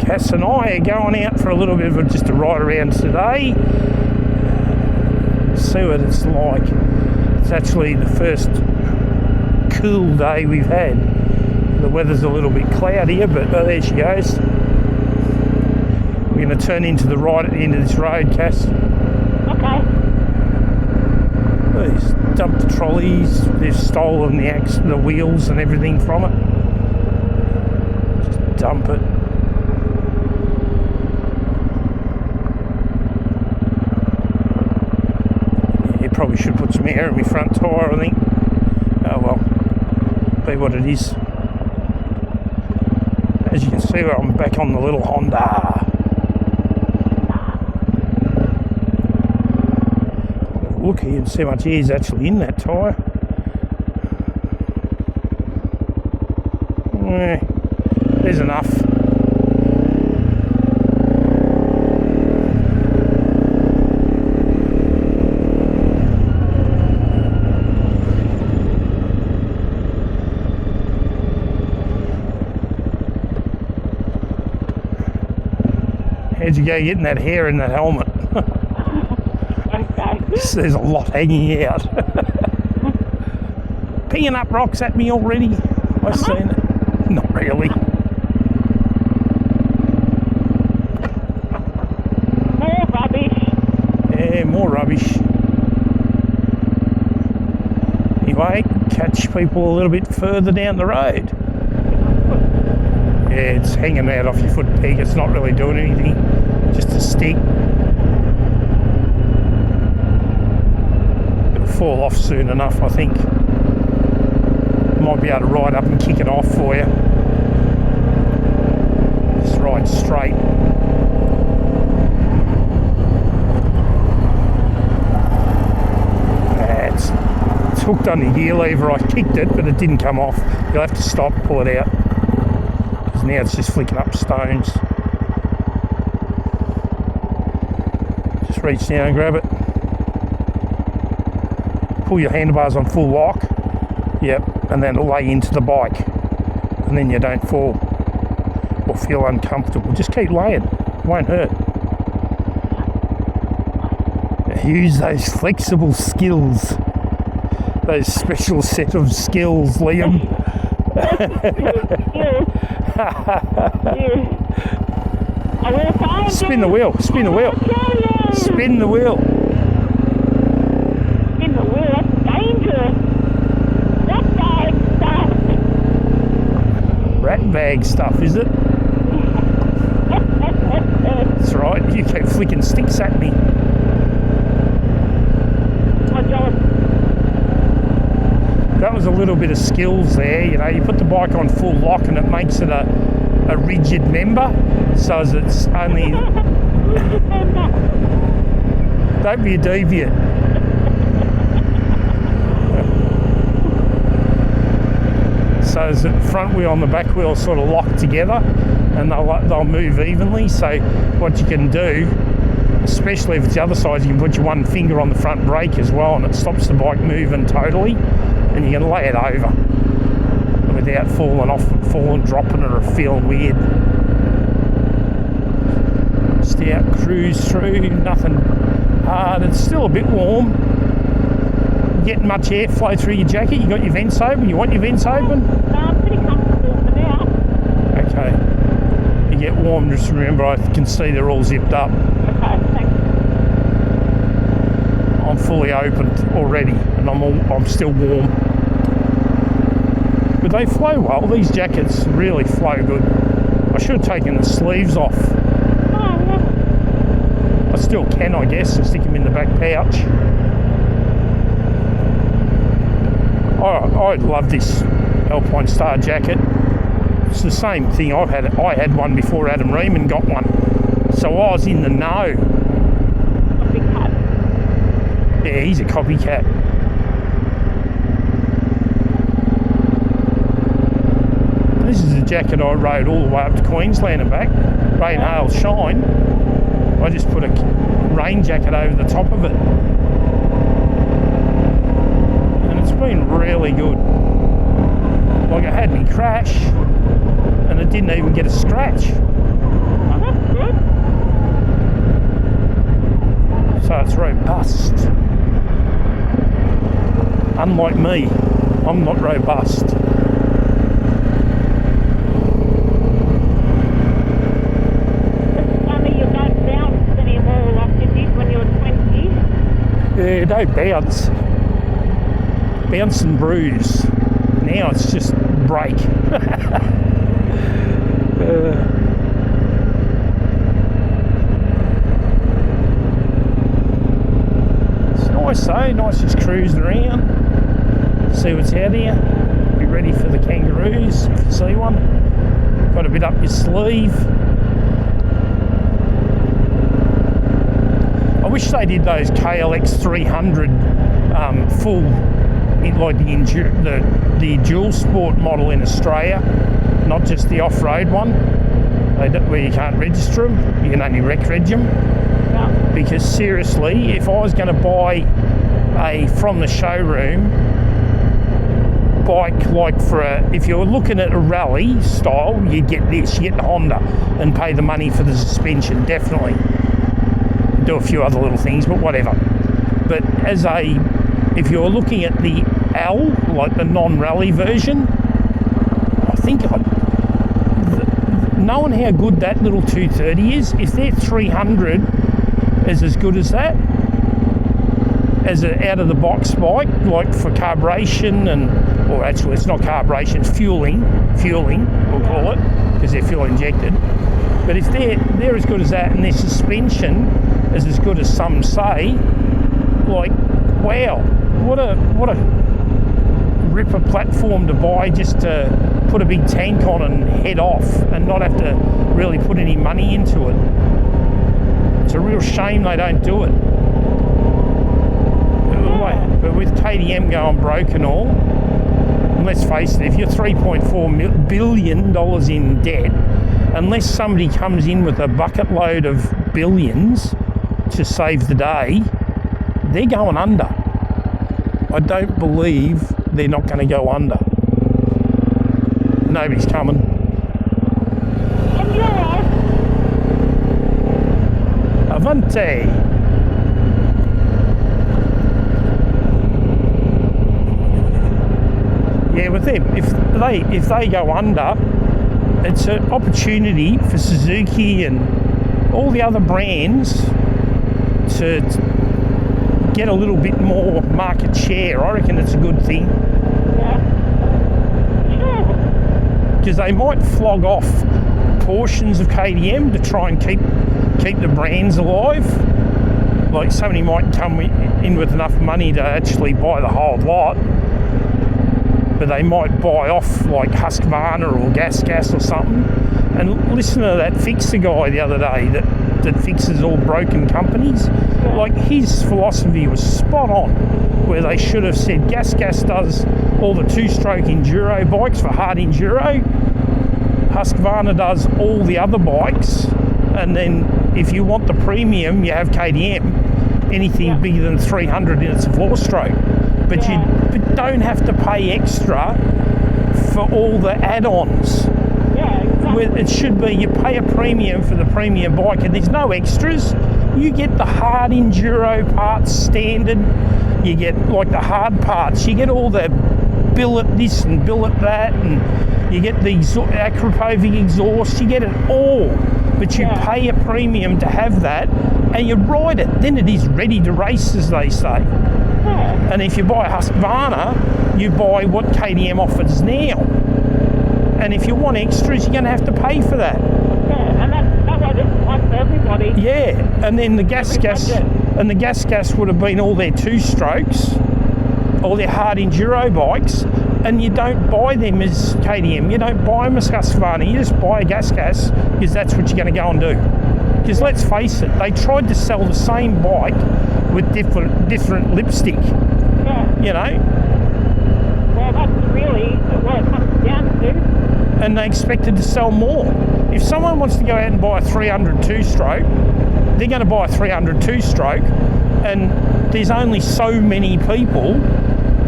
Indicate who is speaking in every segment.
Speaker 1: Cass and I are going out for a little bit of just a ride around today. See what it's like. It's actually the first cool day we've had. The weather's a little bit cloudier, but oh, there she goes. We're going to turn into the right at the end of this road, Cass.
Speaker 2: Okay.
Speaker 1: They've dumped the trolleys, they've stolen the wheels and everything from it. Just dump it. Yeah, probably should put some air in my front tyre, I think. Oh well, be what it is. As you can see, I'm back on the little Honda. Look here and see how much air is actually in that tyre. There's enough. How'd you go getting that hair in that helmet? There's a lot hanging out. Picking up rocks at me already. I've seen it. Not really.
Speaker 2: More rubbish.
Speaker 1: Yeah, more rubbish. Anyway, catch people a little bit further down the road. Yeah, it's hanging out off your foot peg. It's not really doing anything. Just a stick. Fall off soon enough, I think. Might be able to ride up and kick it off for you. Just ride straight. It's hooked on the gear lever. I kicked it, but it didn't come off. You'll have to stop, pull it out. Because now it's just flicking up stones. Just reach down and grab it. Pull your handlebars on full lock, yep, and then lay into the bike, and then you don't fall or feel uncomfortable. Just keep laying, it won't hurt. Use those flexible skills, those special set of skills, Liam. Spin the wheel, spin the wheel, spin the wheel. Rat bag stuff, is it? That's right, you keep flicking sticks at me. That was a little bit of skills there, you know, you put the bike on full lock and it makes it a rigid member, so as it's only... Don't be a deviant. So as the front wheel and the back wheel are sort of locked together and they'll move evenly. So what you can do, especially if it's the other side, you can put your one finger on the front brake as well and it stops the bike moving totally, and you can lay it over without dropping it or feeling weird. Just out, cruise through, nothing hard. It's still a bit warm. Getting much airflow through your jacket? You got your vents open? You want your vents open?
Speaker 2: No, I'm pretty comfortable for now.
Speaker 1: Okay. You get warm, just remember I can see they're all zipped up.
Speaker 2: Okay, thanks.
Speaker 1: I'm fully opened already and I'm still warm. But they flow well. These jackets really flow good. I should have taken the sleeves off.
Speaker 2: Oh, yeah.
Speaker 1: I still can, I guess, and stick them in the back pouch. I love this Alpine Star jacket. It's the same thing I had one before Adam Reeman got one. So I was in the know.
Speaker 2: Copycat.
Speaker 1: Yeah, he's a copycat. This is a jacket I rode all the way up to Queensland and back. Rain, hail, shine. I just put a rain jacket over the top of it. And it's been really good. Like, I had me crash and it didn't even get a scratch.
Speaker 2: Oh, that's good.
Speaker 1: So it's robust. Unlike me, I'm not robust.
Speaker 2: It's funny you don't bounce anymore like you did when you were 20.
Speaker 1: Yeah, don't bounce. Bounce and bruise. Now it's just break. It's nice though, nice just cruising around, see what's out here, be ready for the kangaroos if you see one. Got a bit up your sleeve. I wish they did those KLX 300 full, like the dual sport model in Australia, not just the off-road one, where you can't register them, you can only reg them.
Speaker 2: Yeah.
Speaker 1: Because seriously, if I was going to buy from the showroom bike, like if you're looking at a rally style, you get this, you get the Honda and pay the money for the suspension, definitely. Do a few other little things, but whatever. But if you're looking at the L, like the non-rally version, I think knowing how good that little 230 is, if their 300 is as good as that, as an out-of-the-box bike, like for carburation or actually it's not carburation, it's fueling, we'll call it, because they're fuel injected. But if they're as good as that and their suspension is as good as some say, like, wow, what a ripper platform to buy just to put a big tank on and head off and not have to really put any money into it. It's a real shame they don't do it. But with KTM going broke and all, and let's face it, if you're $3.4 billion in debt, unless somebody comes in with a bucket load of billions to save the day, they're going under. I don't believe they're not going to go under. Nobody's coming.
Speaker 2: And you're
Speaker 1: Avante! Yeah, with them, if they go under, it's an opportunity for Suzuki and all the other brands to get a little bit more market share. I reckon it's a good thing.
Speaker 2: Yeah. Sure.
Speaker 1: Because they might flog off portions of KTM to try and keep the brands alive. Like somebody might come in with enough money to actually buy the whole lot, but they might buy off like Husqvarna or Gas or something. And listen to that Fixer guy the other day that fixes all broken companies. Like his philosophy was spot on, where they should have said Gas does all the two-stroke enduro bikes for hard enduro. Husqvarna does all the other bikes, and then if you want the premium, you have KTM. Anything bigger than 300 in its four-stroke, but you don't have to pay extra for all the add-ons.
Speaker 2: Yeah, exactly.
Speaker 1: It should be you pay a premium for the premium bike, and there's no extras. You get the hard enduro parts standard. You get like the hard parts. You get all the billet this and billet that, and you get the Akrapovic exhaust. You get it all, but you pay a premium to have that, and you ride it. Then it is ready to race, as they say.
Speaker 2: Yeah.
Speaker 1: And if you buy a Husqvarna, you buy what KTM offers now. And if you want extras, you're going to have to pay for that.
Speaker 2: Yeah, and that way it's like for everybody.
Speaker 1: Yeah, and then the gas would have been all their two-strokes, all their hard enduro bikes, and you don't buy them as KTM, you don't buy them as Husqvarna, you just buy a gas because that's what you're going to go and do. Because let's face it, they tried to sell the same bike with different lipstick, you know.
Speaker 2: Well, that's really what it comes down to.
Speaker 1: And they expected to sell more. If someone wants to go out and buy a 300 two-stroke, they're going to buy a 300 two-stroke, and there's only so many people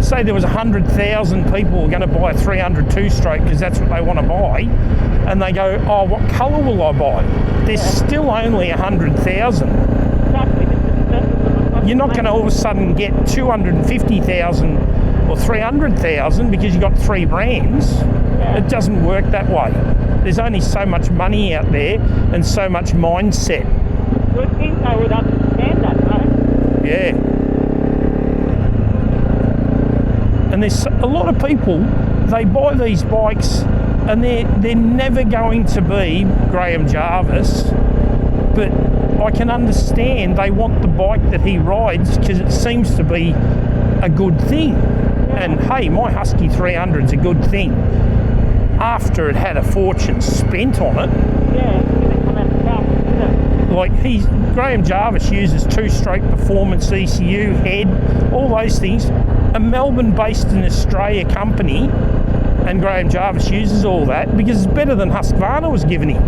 Speaker 1: say there was 100,000 people were going to buy a 300 two-stroke because that's what they want to buy, and they go, oh, what colour will I buy? There's still only 100,000. You're not going to all of a sudden get 250,000 or 300,000 because you've got 3 brands. It doesn't work that way. There's only so much money out there and so much mindset.
Speaker 2: You'd think they would understand that, though.
Speaker 1: Yeah. And there's a lot of people, they buy these bikes and they're never going to be Graham Jarvis, but I can understand they want the bike that he rides because it seems to be a good thing. And hey, my Husky 300 is a good thing. After it had a fortune spent on it, like Graham Jarvis uses two-stroke performance ECU, head, all those things. A Melbourne-based in Australia company, and Graham Jarvis uses all that because it's better than Husqvarna was giving him.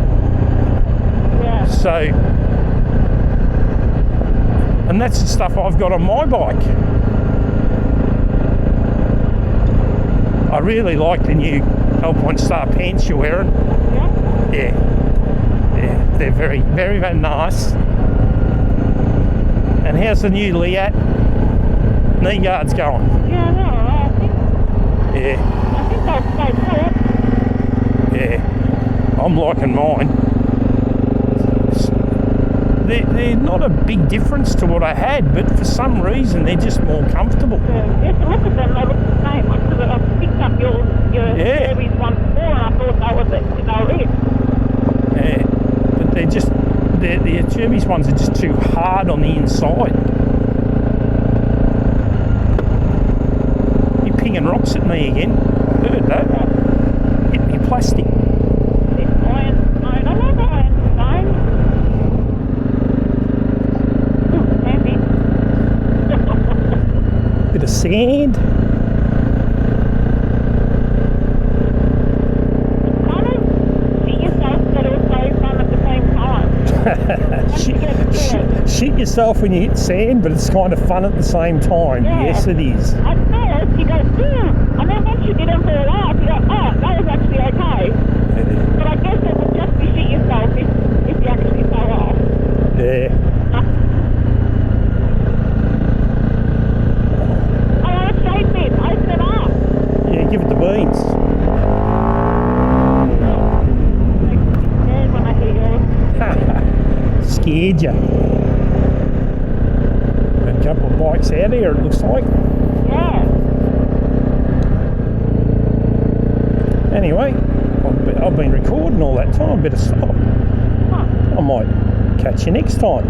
Speaker 2: Yeah.
Speaker 1: So, and that's the stuff I've got on my bike. I really like the new Alpine Star pants you're wearing.
Speaker 2: Yeah.
Speaker 1: Yeah, they're very, very, very nice. And how's the new Leat knee guards going?
Speaker 2: Yeah, no, I think
Speaker 1: Yeah,
Speaker 2: they'll stay put.
Speaker 1: yeah. I'm liking mine. They're not a big difference to what I had, but for some reason they're just more comfortable.
Speaker 2: Yeah, if you look at them, they look the same. I picked up your Kirby's one before, and I thought they were it.
Speaker 1: Yeah, but they're just the Kirby's ones are just too hard on the inside. You're pinging rocks at me again. I heard that. Hit me plastic.
Speaker 2: It's iron. I don't know iron stone. Ooh, handy.
Speaker 1: Bit of sand. Shit yourself when you hit sand, but it's kind of fun at the same time.
Speaker 2: Yeah.
Speaker 1: Yes, it is.
Speaker 2: At first, you go, and then once you get in for a laugh, you go, oh, that was actually okay. But I guess it would just be shit yourself if you actually fell off.
Speaker 1: Yeah.
Speaker 2: I want to shade this. Open it up.
Speaker 1: Yeah, give it the beans.
Speaker 2: Scared when I hear yours.
Speaker 1: Scared you. A couple of bikes out here, it looks like.
Speaker 2: Yeah.
Speaker 1: Anyway, I've been recording all that time. Better stop.
Speaker 2: Huh.
Speaker 1: I might catch you next time.